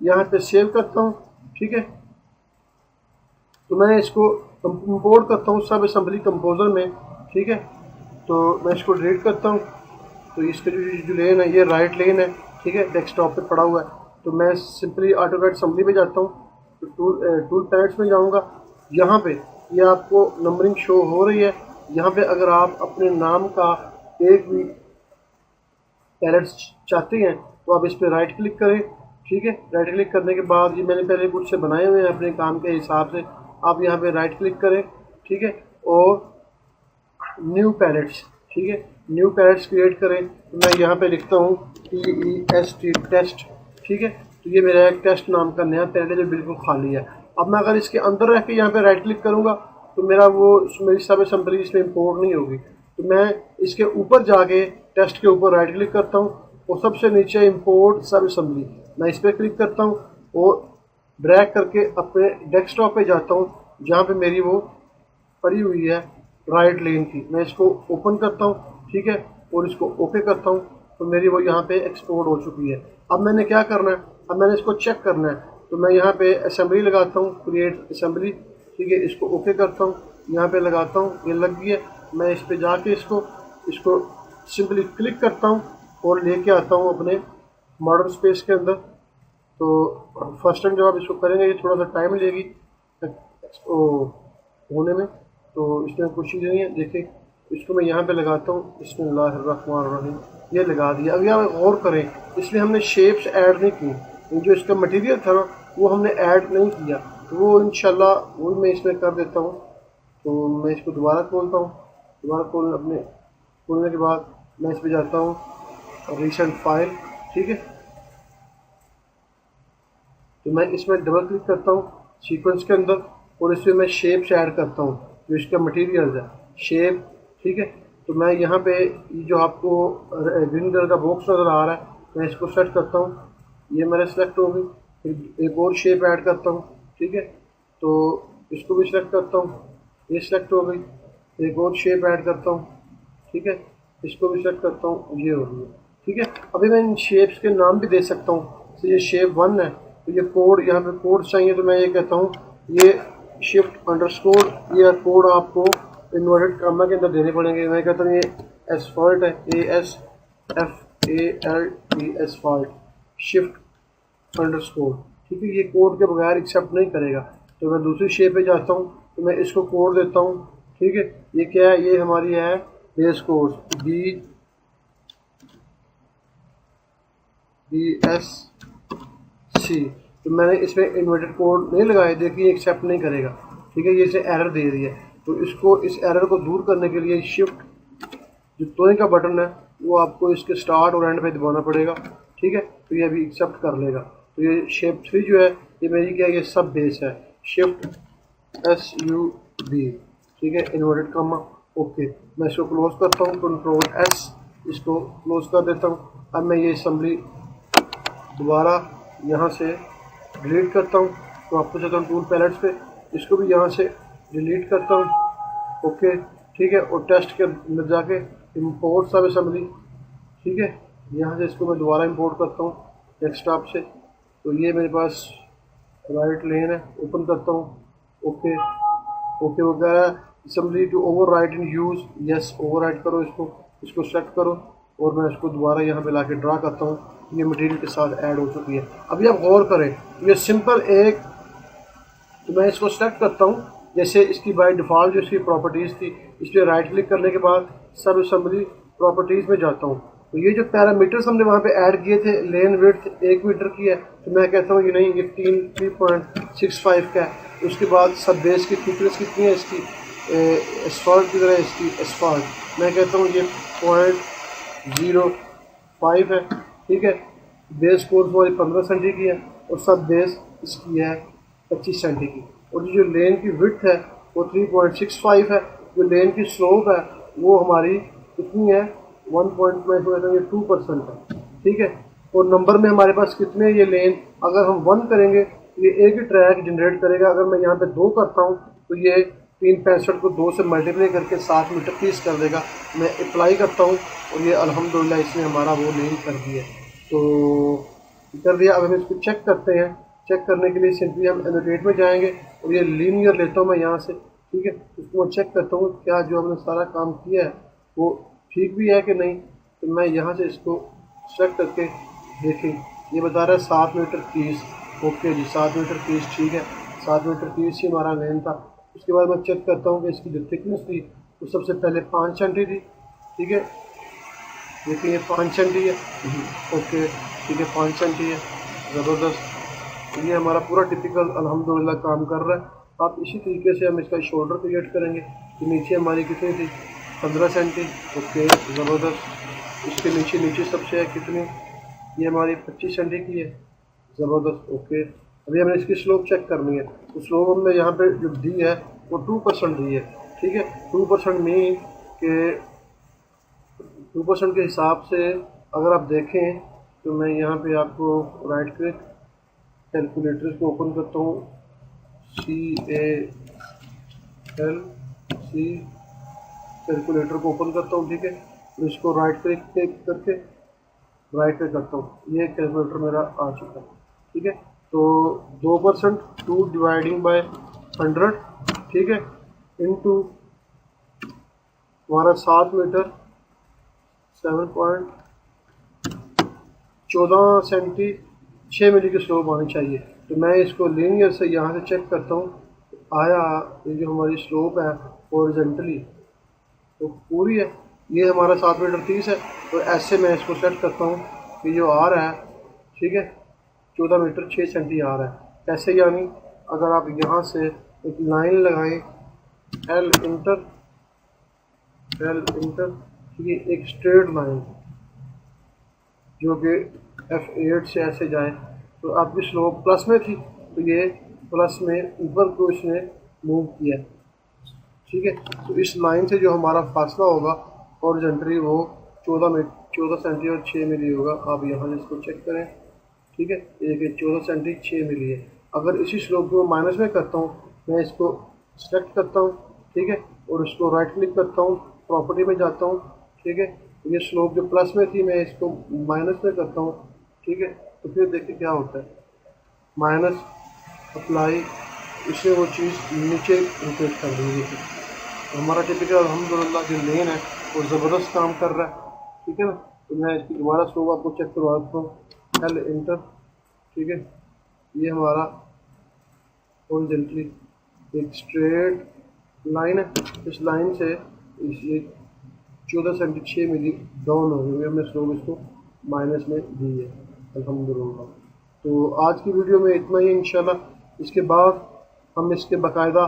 यहाँ पे सेव करता हूँ, ठीक है। तो मैं इसको इंपोर्ट करता हूँ सब असेंबली कंपोजर में, ठीक है। तो मैं इसको डिलीट करता हूँ। तो इसका जो लेन है ये राइट लेन है, ठीक है, डेस्कटॉप पे पड़ा हुआ है। तो मैं सिंपली ऑटोकैड असेंबली पे जाता हूँ, तो टूल पैलेट्स में जाऊँगा। यहाँ पे ये आपको नंबरिंग शो हो रही है। यहाँ पे अगर आप अपने नाम का एक भी पैलेट्स चाहते हैं तो आप इस पर राइट क्लिक करें, ठीक है। राइट क्लिक करने के बाद ये मैंने पहले कुछ से बनाए हुए हैं अपने काम के हिसाब से, आप यहाँ पे राइट क्लिक करें, ठीक है, और न्यू पैलेट्स, ठीक है, न्यू पैलेट्स क्रिएट करें। तो मैं यहाँ पे लिखता हूँ TEST टेस्ट, ठीक है। तो ये मेरा एक टेस्ट नाम का नया पैलेट है जो बिल्कुल खाली है। अब मैं अगर इसके अंदर रह के यहाँ पे राइट क्लिक करूँगा तो मेरी सब असेंबली इसमें इंपोर्ट नहीं होगी। तो मैं इसके ऊपर जाके टेस्ट के ऊपर राइट क्लिक करता हूँ और सबसे नीचे इंपोर्ट सब असेंबली, मैं इस पर क्लिक करता हूँ और ड्रैग करके अपने डेस्कटॉप पे जाता हूँ जहाँ पे मेरी वो पड़ी हुई है राइट लेन की। मैं इसको ओपन करता हूँ, ठीक है, और इसको ओके करता हूँ, तो मेरी वो यहाँ पे एक्सपोर्ट हो चुकी है। अब मैंने क्या करना है, अब मैंने इसको चेक करना है। तो मैं यहाँ पे असेंबली लगाता हूँ, क्रिएट असेंबली, ठीक है, इसको ओके करता हूँ, यहाँ पे लगाता हूँ, ये लग गई है। मैं इस पे जाके इसको सिंपली क्लिक करता हूँ और लेके आता हूँ अपने मॉडर्न स्पेस के अंदर। तो फर्स्ट टाइम जब आप इसको करेंगे ये थोड़ा सा टाइम लेगी होने में, तो इसमें कुछ चीज़ नहीं है। देखिए इसको मैं यहाँ पे लगाता हूँ, बिस्मिल्लाहिर्रहमानिर्रहीम, ये लगा दिया। अभी आप गौर करें, इसलिए हमने शेप्स ऐड नहीं की, जो इसका मटेरियल था ना वो हमने ऐड नहीं किया, तो वो इंशाल्लाह वो मैं इसमें कर देता हूँ। तो मैं इसको दोबारा खोलता हूँ। दोबारा खोलने के बाद मैं इस पर जाता हूँ रिसेंट फाइल, ठीक है। तो मैं इसमें डबल क्लिक करता हूँ सीक्वेंस के अंदर और इसमें मैं शेप्स ऐड करता हूँ जो इसका मटेरियल है, शेप, ठीक है। तो मैं यहाँ पे ये जो आपको ग्रीन कलर का बॉक्स नज़र आ रहा है, मैं इसको सेलेक्ट करता हूँ, ये मेरे सेलेक्ट हो गई। फिर एक और शेप ऐड करता हूँ, ठीक है। तो इसको भी सिलेक्ट करता हूँ, ये सिलेक्ट हो गई। एक और शेप ऐड करता हूँ, ठीक है, इसको भी सेलेक्ट करता हूँ, ये हो गई, ठीक है। अभी मैं इन शेप्स के नाम भी दे सकता हूँ। तो ये शेप 1 है, तो ये कोड, यहाँ पे कोड चाहिए, तो मैं ये कहता हूँ ये शिफ्ट अंडरस्कोर, ये कोड आपको इन्वर्टेड कामा के अंदर देने पड़ेंगे। मैं कहता हूँ ये एसफॉल्ट है, ASFALT एसफॉल्ट शिफ्ट अंडरस्कोर, ठीक है। ये कोड के बगैर एक्सेप्ट नहीं करेगा। तो मैं दूसरी शेप पे जाता हूँ, तो मैं इसको कोड देता हूँ, ठीक है। ये क्या है, ये हमारी है बेस कोर्स BSC। तो मैंने इसमें इन्वर्टेड कोड नहीं लगाए, देखिए एक्सेप्ट नहीं करेगा, ठीक है। ये इसे एरर दे रही है। तो इसको, इस एरर को दूर करने के लिए शिफ्ट जो तोय का बटन है वो आपको इसके स्टार्ट और एंड पे दबाना पड़ेगा, ठीक है। तो ये अभी एक्सेप्ट कर लेगा। तो ये शेप 3 जो है ये मेरी क्या है, ये सब बेस है, शिफ्ट SUB, ठीक है, इन्वर्टेड कामा, ओके। मैं इसको क्लोज करता हूँ, Ctrl+S, इसको क्लोज कर देता हूँ। अब मैं ये असेंबली दोबारा यहाँ से डिलीट करता हूँ। तो आपको चलता हूँ टूल पैलेट्स पे, इसको भी यहाँ से डिलीट करता हूँ, ओके, ठीक है। और टेस्ट के अंदर जाके इंपोर्ट सब असेंबली, ठीक है, यहाँ से इसको मैं दोबारा इंपोर्ट करता हूँ डेस्कटॉप से। तो ये मेरे पास राइट लेन है, ओपन करता हूँ, ओके ओके वगैरह। Assembly to overwrite in use, yes overwrite करो, इसको सेलेक्ट करो और मैं इसको दोबारा यहाँ पे लाके ड्रा करता हूँ। ये मटेरियल के साथ ऐड हो चुकी है। अभी आप गौर करें, ये सिंपल एक, तो मैं इसको सेलेक्ट करता हूँ, जैसे इसकी बाय डिफ़ॉल्ट जो इसकी प्रॉपर्टीज़ थी, इस पर राइट क्लिक करने के बाद सब असेंबली प्रॉपर्टीज़ में जाता हूँ। तो ये जो पैरामीटर्स हमने वहाँ पे ऐड किए थे, लेन विड्थ 1 मीटर की है, तो मैं कहता हूँ ये नहीं, ये 3.65 का है। उसके बाद सब बेस की थिकनेस कितनी है इसकी, एसफॉल्ट की तरह इसकी एसफॉल्ट, मैं कहता हूँ ये 0.05 है, ठीक है। बेस कोर्स हमारी 15 सेंटी की है और सब बेस इसकी है 25 सेंटी की। और जो लेन की विड्थ है वो 3.65 है। जो लेन की स्लोप है वो हमारी कितनी है, 2% है, ठीक है। और नंबर में हमारे पास कितने ये लेन, अगर हम 1 करेंगे ये एक ही ट्रैक जनरेट करेगा। अगर मैं यहाँ पे 2 करता हूँ तो ये 365 को 2 से मल्टीप्लाई करके 7 मीटर पीस कर देगा। मैं अप्लाई करता हूँ और ये अल्हम्दुलिल्लाह इसने हमारा वो लेन कर दिया। तो कर दिया। अब हम इसको चेक करते हैं। चेक करने के लिए सिंपली हम एनोटेट में जाएंगे और ये लीनियर लेता हूँ मैं यहाँ से, ठीक है। उसको मैं चेक करता हूँ क्या जो हमने सारा काम किया है वो ठीक भी है कि नहीं। तो मैं यहाँ से इसको सेलेक्ट करके देखें, ये बता रहा है 7 मीटर 30, ओके जी, 7 मीटर 30, ठीक है। 7 मीटर 30 ही हमारा लेन था। उसके बाद मैं चेक करता हूँ कि इसकी जो थिकनेस थी वो सबसे पहले 5 सेंटी थी, ठीक है। देखिए ये 5 सेंटी है, ओके, ठीक है, 5 सेंटी है, ज़बरदस्त। ये हमारा पूरा टिपिकल अल्हम्दुलिल्लाह काम कर रहा है। आप इसी तरीके से हम इसका शोल्डर क्रिएट करेंगे। तो नीचे हमारी कितनी थी, 15 सेंटी, ओके, ज़बरदस्त। इसके नीचे सबसे है कितनी, ये हमारी 25 सेंटी की है, ज़बरदस्त, ओके। अभी हमें इसकी स्लोप चेक करनी है। तो स्लोप हमने यहाँ पे जो दी है वो 2% दी है, ठीक है। 2% मीन के 2% के हिसाब से अगर आप देखें तो मैं यहाँ पे आपको राइट क्लिक कैलकुलेटर को ओपन करता हूँ, CALC कैलकुलेटर को ओपन करता हूँ, ठीक है। तो इसको राइट क्लिक करके राइट पे करता हूँ, ये कैलकुलेटर मेरा आ चुका है, ठीक है। तो 2%, 2 डिवाइडिंग बाय 100, ठीक है, इनटू हमारा 7 मीटर 7.14 सेंटी 6 मिली की स्लोप आनी चाहिए। तो मैं इसको लीनियर से यहाँ से चेक करता हूँ, आया ये जो हमारी स्लोप है हॉरिजॉन्टली तो पूरी है। ये हमारा 7 मीटर 30 है। तो ऐसे मैं इसको सेट करता हूँ कि जो आ रहा है, ठीक है, 14 मीटर 6 सेंटी आ रहा है। कैसे, यानी अगर आप यहाँ से एक लाइन लगाएं एल इंटर, ठीक है, एक स्ट्रेट लाइन जो कि F8 से ऐसे जाए, तो आपकी स्लोप प्लस में थी, तो ये प्लस में ऊपर को इसने मूव किया, ठीक है। तो इस लाइन से जो हमारा फासला होगा हॉरिजॉन्टली वो 14 सेंटी और 6 मिली होगा। आप यहाँ से इसको चेक करें, ठीक है, एक 14 सेंटी 6 मिली है। अगर इसी स्लोप को माइनस में करता हूँ, मैं इसको सेलेक्ट करता हूँ, ठीक है, और इसको राइट क्लिक करता हूँ, प्रॉपर्टी में जाता हूँ, ठीक है, ये स्लोप जो प्लस में थी मैं इसको माइनस में करता हूँ, ठीक है। तो फिर देखिए क्या होता है, माइनस अप्लाई, इससे वो चीज़ नीचे रोटेट कर देंगे। तो हमारा टिपिकल अल्हम्दुलिल्लाह जो लेन है वो ज़बरदस्त काम कर रहा है, ठीक है ना। तो मैं इसकी दोबारा स्लोप आपको चेक करवाता हूँ, एल इंटर, ठीक है, ये हमारा हॉरिजॉन्टली एक स्ट्रेट लाइन है, इस लाइन से ये 14 सेंटी 6 मिली डाउन हो गई, हमने स्लोप इसको माइनस में दी है अल्हम्दुलिल्लाह। तो आज की वीडियो में इतना ही इंशाल्लाह। इसके बाद हम इसके बाकायदा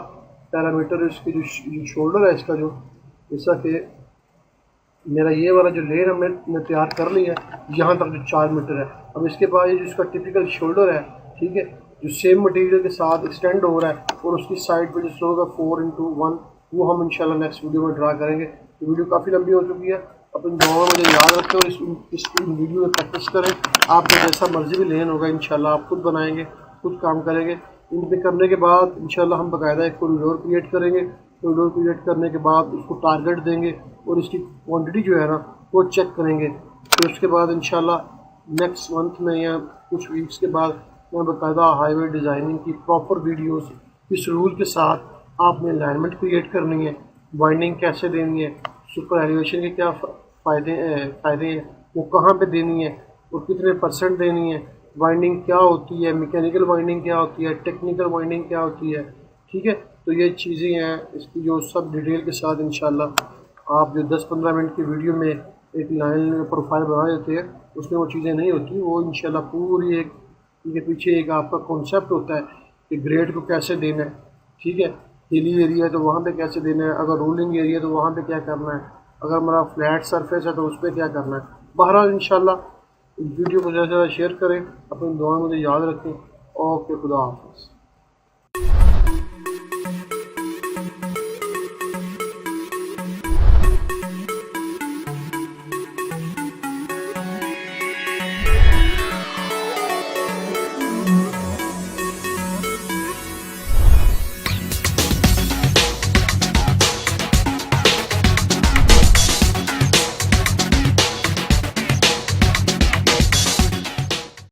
पैरामीटर, इसके जो शोल्डर है इसका, जो जैसा कि मेरा ये वाला जो लेयर हमने तैयार कर लिया है यहाँ तक जो 4 मीटर है। अब इसके बाद ये जो इसका टिपिकल शोल्डर है, ठीक है, जो सेम मटेरियल के साथ एक्सटेंड हो रहा है और उसकी साइड पे जो स्लोप है 4:1, वो हम इंशाल्लाह नेक्स्ट वीडियो में ड्रा करेंगे। तो वीडियो काफ़ी लंबी हो चुकी है, अपनी दुआओं में मुझे याद रखें और इस वीडियो में प्रैक्टिस करें। आपका जैसा मर्जी भी लेन होगा इंशाल्लाह आप खुद बनाएंगे, खुद काम करेंगे। इन पे करने के बाद इंशाल्लाह हम बाकायदा एक कॉरिडोर क्रिएट करेंगे। कॉरिडोर क्रिएट करने के बाद उसको टारगेट देंगे और इसकी क्वांटिटी जो है ना वो चेक करेंगे। फिर उसके बाद इंशाल्लाह नेक्स्ट मंथ में या कुछ वीक्स के बाद मैं बाकायदा हाईवे डिज़ाइनिंग की प्रॉपर वीडियोस इस रूल के साथ आपने अलाइनमेंट क्रिएट करनी है, वाइंडिंग कैसे देनी है, सुपर एलिवेशन के क्या फ़ायदे हैं, वो कहाँ पे देनी है और कितने % देनी है, वाइंडिंग क्या होती है, मैकेनिकल वाइंडिंग क्या होती है, टेक्निकल वाइंडिंग क्या होती है, ठीक है। तो ये चीज़ें हैं इसकी जो सब डिटेल के साथ इंशाल्लाह आप जो 10-15 मिनट की वीडियो में एक लाइन प्रोफाइल बना देते हैं उसमें वो चीज़ें नहीं होती, वो इंशाल्लाह पूरी एक इनके पीछे एक आपका कॉन्सेप्ट होता है कि ग्रेड को कैसे देना है, ठीक है, हिली एरिया है तो वहाँ पे कैसे देना है, अगर रोलिंग एरिया है तो वहाँ पे क्या करना है, अगर हमारा फ्लैट सरफेस है तो उस पर क्या करना है। बहरहाल इंशाल्लाह वीडियो को ज़्यादा से ज़्यादा शेयर करें, अपनी दुआ मुझे याद रखें। ओके, खुदा हाफ़िज़।